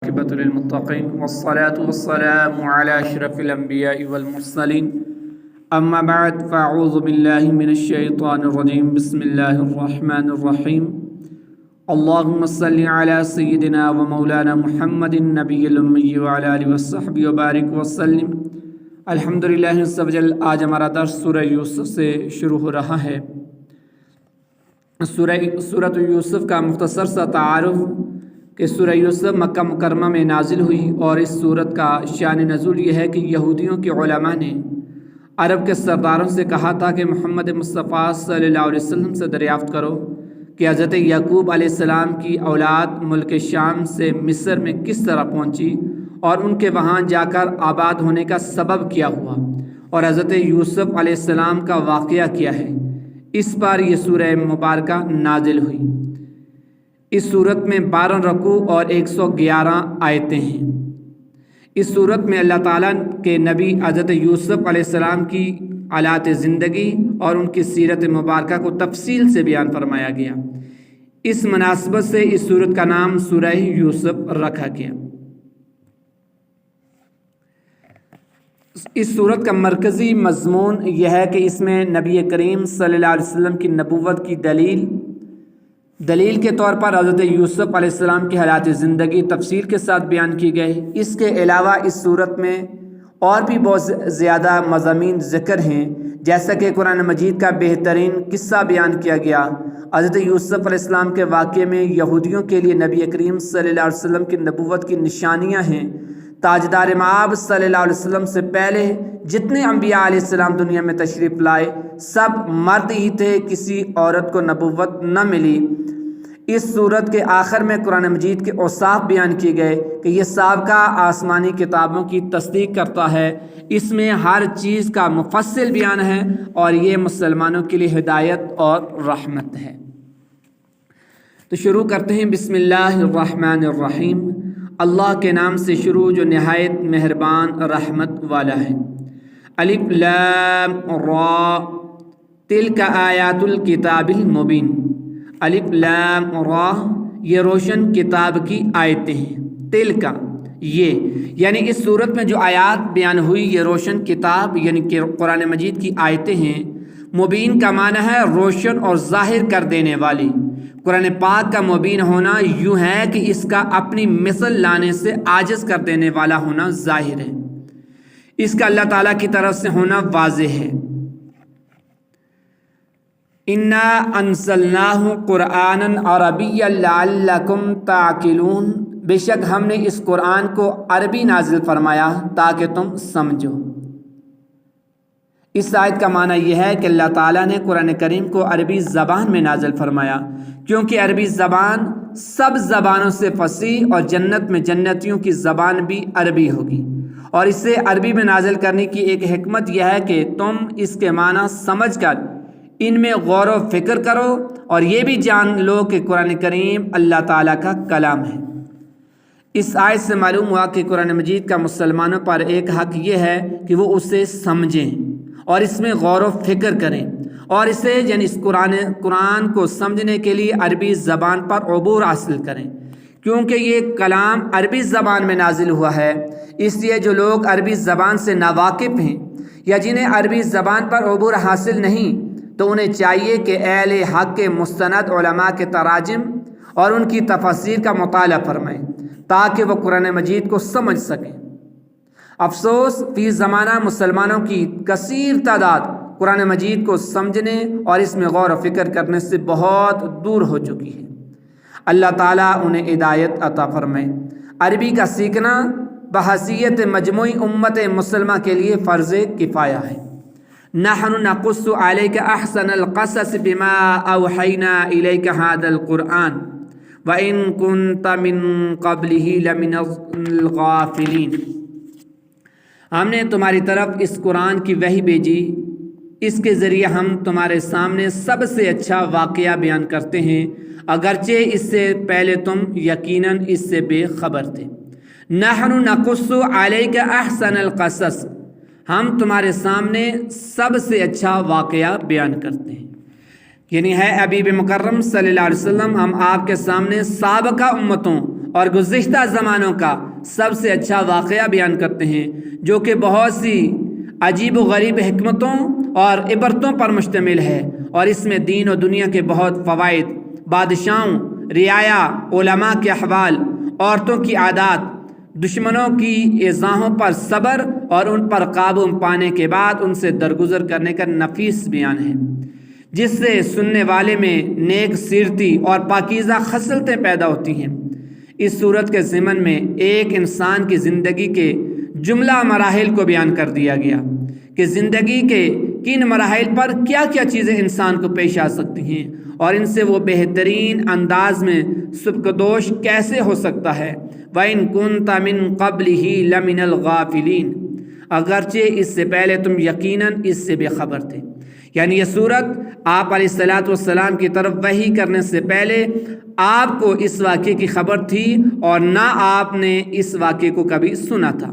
عاقبۃ للمتقین والصلاة والسلام علی اشرف الانبیاء والمرسلین اما بعد فاعوذ باللہ من الشیطان الرجیم بسم اللہ الرحمن الرحیم اللہم صلی علی سیدنا و مولانا محمد النبی الامی وعلی آلہ وصحبہ وبارک وسلم۔ الحمدللہ عز و جل، آج ہمارا درس سورہ یوسف سے شروع ہو رہا ہے۔ سورۃ یوسف کا مختصر سا تعارف کہ سورہ یوسف مکہ مکرمہ میں نازل ہوئی، اور اس سورت کا شان نزول یہ ہے کہ یہودیوں کے علماء نے عرب کے سرداروں سے کہا تھا کہ محمد مصطفیٰ صلی اللہ علیہ وسلم سے دریافت کرو کہ حضرت یعقوب علیہ السلام کی اولاد ملک شام سے مصر میں کس طرح پہنچی اور ان کے وہاں جا کر آباد ہونے کا سبب کیا ہوا، اور حضرت یوسف علیہ السلام کا واقعہ کیا ہے۔ اس پر یہ سورہ مبارکہ نازل ہوئی۔ اس صورت میں 12 رکوع اور 111 آیتیں ہیں۔ اس صورت میں اللہ تعالیٰ کے نبی حضرت یوسف علیہ السلام کی حالات زندگی اور ان کی سیرت مبارکہ کو تفصیل سے بیان فرمایا گیا۔ اس مناسبت سے اس صورت کا نام سورہ یوسف رکھا گیا۔ اس صورت کا مرکزی مضمون یہ ہے کہ اس میں نبی کریم صلی اللہ علیہ وسلم کی نبوت کی دلیل کے طور پر حضرت یوسف علیہ السلام کی حالات زندگی تفصیل کے ساتھ بیان کی گئی۔ اس کے علاوہ اس صورت میں اور بھی بہت زیادہ مضامین ذکر ہیں، جیسا کہ قرآن مجید کا بہترین قصہ بیان کیا گیا۔ حضرت یوسف علیہ السلام کے واقعے میں یہودیوں کے لیے نبی کریم صلی اللہ علیہ وسلم کی نبوت کی نشانیاں ہیں۔ تاجدار مآب صلی اللہ علیہ وسلم سے پہلے جتنے انبیاء علیہ السلام دنیا میں تشریف لائے سب مرد ہی تھے، کسی عورت کو نبوت نہ ملی۔ اس صورت کے آخر میں قرآن مجید کے اوصاف بیان کیے گئے کہ یہ سابقہ آسمانی کتابوں کی تصدیق کرتا ہے، اس میں ہر چیز کا مفصل بیان ہے، اور یہ مسلمانوں کے لیے ہدایت اور رحمت ہے۔ تو شروع کرتے ہیں۔ بسم اللہ الرحمن الرحیم، اللہ کے نام سے شروع جو نہایت مہربان رحمت والا ہے۔ الف لام را تلک آیات الکتاب المبین۔ الف لام را یہ روشن کتاب کی آیتیں ہیں۔ تلک یہ یعنی اس صورت میں جو آیات بیان ہوئی یہ روشن کتاب یعنی کہ قرآن مجید کی آیتیں ہیں۔ مبین کا معنی ہے روشن اور ظاہر کر دینے والی۔ قرآن پاک کا مبین ہونا یوں ہے کہ اس کا اپنی مثل لانے سے عاجز کر دینے والا ہونا ظاہر ہے، اس کا اللہ تعالیٰ کی طرف سے ہونا واضح ہے۔ انا انزلناہ قرآنا عربیا لعلکم تعقلون، بے شک ہم نے اس قرآن کو عربی نازل فرمایا تاکہ تم سمجھو۔ اس آیت کا معنی یہ ہے کہ اللہ تعالیٰ نے قرآن کریم کو عربی زبان میں نازل فرمایا، کیونکہ عربی زبان سب زبانوں سے فصیح اور جنت میں جنتیوں کی زبان بھی عربی ہوگی، اور اسے عربی میں نازل کرنے کی ایک حکمت یہ ہے کہ تم اس کے معنی سمجھ کر ان میں غور و فکر کرو، اور یہ بھی جان لو کہ قرآن کریم اللہ تعالیٰ کا کلام ہے۔ اس آیت سے معلوم ہوا کہ قرآن مجید کا مسلمانوں پر ایک حق یہ ہے کہ وہ اسے سمجھیں اور اس میں غور و فکر کریں، اور اسے یعنی اس قرآن کو سمجھنے کے لیے عربی زبان پر عبور حاصل کریں، کیونکہ یہ کلام عربی زبان میں نازل ہوا ہے۔ اس لیے جو لوگ عربی زبان سے ناواقف ہیں یا جنہیں عربی زبان پر عبور حاصل نہیں، تو انہیں چاہیے کہ اہل حق کے مستند علماء کے تراجم اور ان کی تفاسیر کا مطالعہ فرمائیں تاکہ وہ قرآن مجید کو سمجھ سکیں۔ افسوس فی زمانہ مسلمانوں کی کثیر تعداد قرآن مجید کو سمجھنے اور اس میں غور و فکر کرنے سے بہت دور ہو چکی ہے۔ اللہ تعالیٰ انہیں ہدایت عطا فرمائے۔ عربی کا سیکھنا بحیثیت مجموعی امت مسلمہ کے لیے فرض کفایہ ہے۔ نحن نقص علیک احسن القصص بما اوحینا الیک ھذا القرآن وان کنت من قبلہ لمن الغافلین۔ ہم نے تمہاری طرف اس قرآن کی وحی بھیجی، اس کے ذریعے ہم تمہارے سامنے سب سے اچھا واقعہ بیان کرتے ہیں، اگرچہ اس سے پہلے تم یقیناً اس سے بے خبر تھے۔ نحن نقص علیک احسن القصص، ہم تمہارے سامنے سب سے اچھا واقعہ بیان کرتے ہیں، یعنی ہے حبیب مکرم صلی اللہ علیہ وسلم، ہم آپ کے سامنے سابقہ امتوں اور گزشتہ زمانوں کا سب سے اچھا واقعہ بیان کرتے ہیں جو کہ بہت سی عجیب و غریب حکمتوں اور عبرتوں پر مشتمل ہے، اور اس میں دین و دنیا کے بہت فوائد، بادشاہوں، رعایا، علماء کے احوال، عورتوں کی عادات، دشمنوں کی ایذاؤں پر صبر اور ان پر قابو پانے کے بعد ان سے درگزر کرنے کا نفیس بیان ہے، جس سے سننے والے میں نیک سیرتی اور پاکیزہ خصلتیں پیدا ہوتی ہیں۔ اس صورت کے ضمن میں ایک انسان کی زندگی کے جملہ مراحل کو بیان کر دیا گیا کہ زندگی کے کن مراحل پر کیا کیا چیزیں انسان کو پیش آ سکتی ہیں اور ان سے وہ بہترین انداز میں سبکدوش کیسے ہو سکتا ہے۔ وَإِن كُنْتَ مِن قَبْلِهِ لَمِنَ الْغَافِلِينَ، اگرچہ اس سے پہلے تم یقیناً اس سے بے خبر تھے۔ یعنی یہ صورت آپ علیہ الصلاۃ والسلام کی طرف وحی کرنے سے پہلے آپ کو اس واقعے کی خبر تھی اور نہ آپ نے اس واقعے کو کبھی سنا تھا۔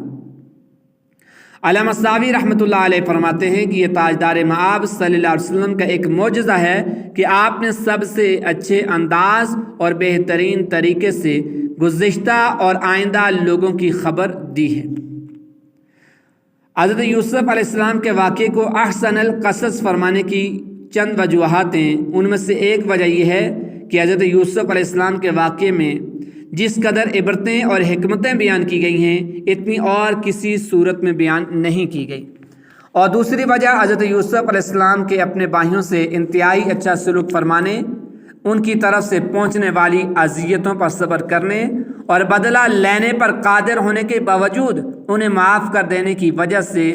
علامہ ساوی رحمۃ اللہ علیہ فرماتے ہیں کہ یہ تاجدار مآب صلی اللہ علیہ وسلم کا ایک معجزہ ہے کہ آپ نے سب سے اچھے انداز اور بہترین طریقے سے گزشتہ اور آئندہ لوگوں کی خبر دی ہے۔ حضرت یوسف علیہ السلام کے واقعے کو احسن القصص فرمانے کی چند وجوہات ہیں۔ ان میں سے ایک وجہ یہ ہے کہ حضرت یوسف علیہ السلام کے واقعے میں جس قدر عبرتیں اور حکمتیں بیان کی گئی ہیں اتنی اور کسی صورت میں بیان نہیں کی گئی۔ اور دوسری وجہ حضرت یوسف علیہ السلام کے اپنے بھائیوں سے انتہائی اچھا سلوک فرمانے، ان کی طرف سے پہنچنے والی اذیتوں پر صبر کرنے اور بدلہ لینے پر قادر ہونے کے باوجود انہیں معاف کر دینے کی وجہ سے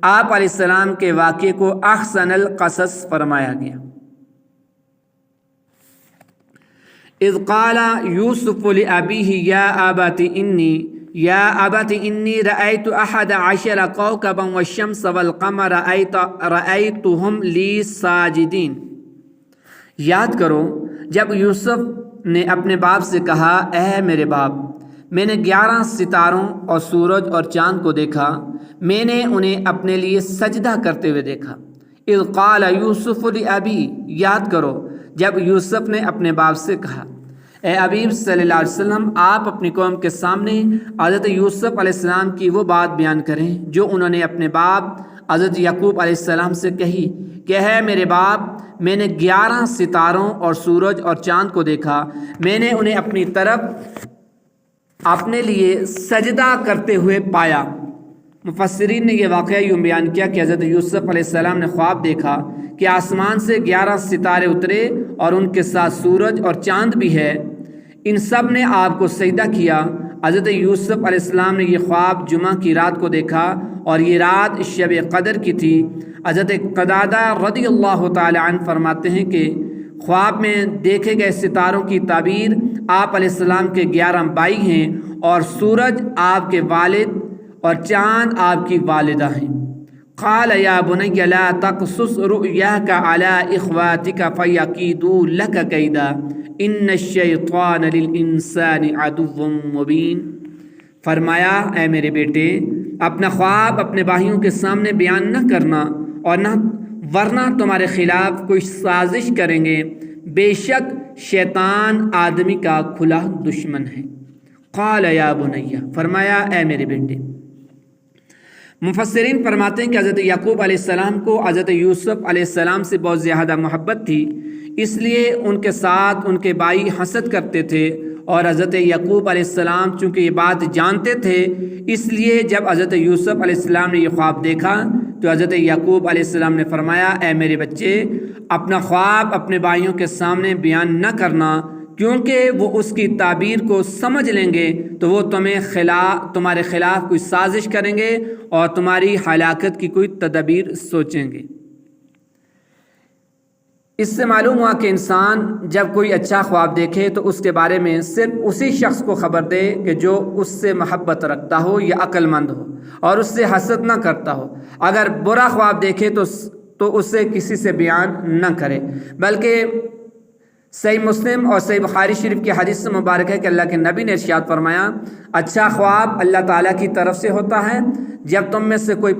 آپ علیہ السلام کے واقعے کو احسن القصص فرمایا گیا۔ اذ قال یوسف لأبیہ یا ابت انی رأیت احد عشر کوکبا والشمس والقمر رأیتهم لی ساجدین۔ یاد کرو جب یوسف نے اپنے باپ سے کہا، اے میرے باپ، میں نے 11 ستاروں اور سورج اور چاند کو دیکھا، میں نے انہیں اپنے لیے سجدہ کرتے ہوئے دیکھا۔ اذ قال یوسف لأبی، یاد کرو جب یوسف نے اپنے باپ سے کہا۔ اے حبیب صلی اللہ علیہ وسلم، آپ اپنی قوم کے سامنے حضرت یوسف علیہ السلام کی وہ بات بیان کریں جو انہوں نے اپنے باپ حضرت یعقوب علیہ السلام سے کہی کہ ہے میرے باپ، میں نے 11 ستاروں اور سورج اور چاند کو دیکھا، میں نے انہیں اپنی طرف اپنے لیے سجدہ کرتے ہوئے پایا۔ مفسرین نے یہ واقعہ یوں بیان کیا کہ حضرت یوسف علیہ السلام نے خواب دیکھا کہ آسمان سے 11 ستارے اترے اور ان کے ساتھ سورج اور چاند بھی ہے، ان سب نے آپ کو سجدہ کیا۔ حضرت یوسف علیہ السلام نے یہ خواب جمعہ کی رات کو دیکھا اور یہ رات شب قدر کی تھی۔ حضرت قتادہ رضی اللہ تعالی عنہ فرماتے ہیں کہ خواب میں دیکھے گئے ستاروں کی تعبیر آپ علیہ السلام کے 11 بھائی ہیں اور سورج آپ کے والد اور چاند آپ کی والدہ ہیں۔ قال یا بنی لا تقصص رؤیاک علی اخواتک فیکیدوا لک کیدا ان الشیطان للانسان عدو مبین۔ فرمایا، اے میرے بیٹے، اپنا خواب اپنے بھائیوں کے سامنے بیان نہ کرنا اور نہ ورنہ تمہارے خلاف کوئی سازش کریں گے، بے شک شیطان آدمی کا کھلا دشمن ہے۔ قال یا بنی، فرمایا اے میرے بیٹے۔ مفسرین فرماتے ہیں کہ حضرت یعقوب علیہ السلام کو حضرت یوسف علیہ السلام سے بہت زیادہ محبت تھی، اس لیے ان کے ساتھ ان کے بھائی حسد کرتے تھے، اور حضرت یعقوب علیہ السلام چونکہ یہ بات جانتے تھے، اس لیے جب حضرت یوسف علیہ السلام نے یہ خواب دیکھا تو حضرت یعقوب علیہ السلام نے فرمایا، اے میرے بچے، اپنا خواب اپنے بھائیوں کے سامنے بیان نہ کرنا، کیونکہ وہ اس کی تعبیر کو سمجھ لیں گے تو وہ تمہارے خلاف کوئی سازش کریں گے اور تمہاری ہلاکت کی کوئی تدبیر سوچیں گے۔ اس سے معلوم ہوا کہ انسان جب کوئی اچھا خواب دیکھے تو اس کے بارے میں صرف اسی شخص کو خبر دے کہ جو اس سے محبت رکھتا ہو یا عقل مند ہو اور اس سے حسد نہ کرتا ہو۔ اگر برا خواب دیکھے تو اسے کسی سے بیان نہ کرے، بلکہ صحیح مسلم اور صحیح بخاری شریف کی حدیث سے مبارک ہے کہ اللہ کے نبی نے ارشاد فرمایا، اچھا خواب اللہ تعالیٰ کی طرف سے ہوتا ہے، جب تم میں سے کوئی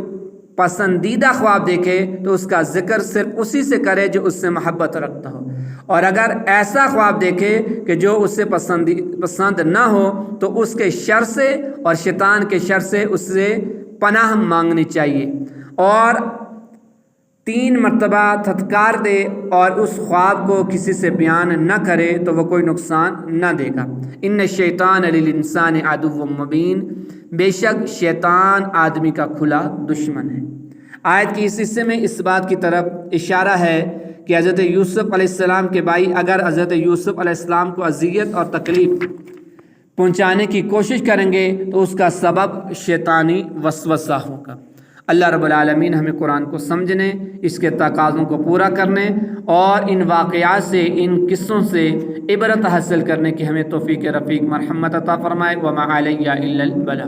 پسندیدہ خواب دیکھے تو اس کا ذکر صرف اسی سے کرے جو اس سے محبت رکھتا ہو، اور اگر ایسا خواب دیکھے کہ جو اس سے پسند نہ ہو تو اس کے شر سے اور شیطان کے شر سے اس سے پناہ مانگنی چاہیے، اور 3 مرتبہ تھتکار دے اور اس خواب کو کسی سے بیان نہ کرے تو وہ کوئی نقصان نہ دے گا۔ ان الشیطان للانسان عدو مبین، بے شک شیطان آدمی کا کھلا دشمن ہے۔ آیت کی اس حصے میں اس بات کی طرف اشارہ ہے کہ حضرت یوسف علیہ السلام کے بھائی اگر حضرت یوسف علیہ السلام کو اذیت اور تکلیف پہنچانے کی کوشش کریں گے تو اس کا سبب شیطانی وسوسہ ہوگا۔ اللہ رب العالمین ہمیں قرآن کو سمجھنے، اس کے تقاضوں کو پورا کرنے اور ان واقعات سے، ان قصوں سے عبرت حاصل کرنے کی ہمیں توفیق رفیق مرحمت عطا فرمائے۔ وما علیہ الا البلاغ۔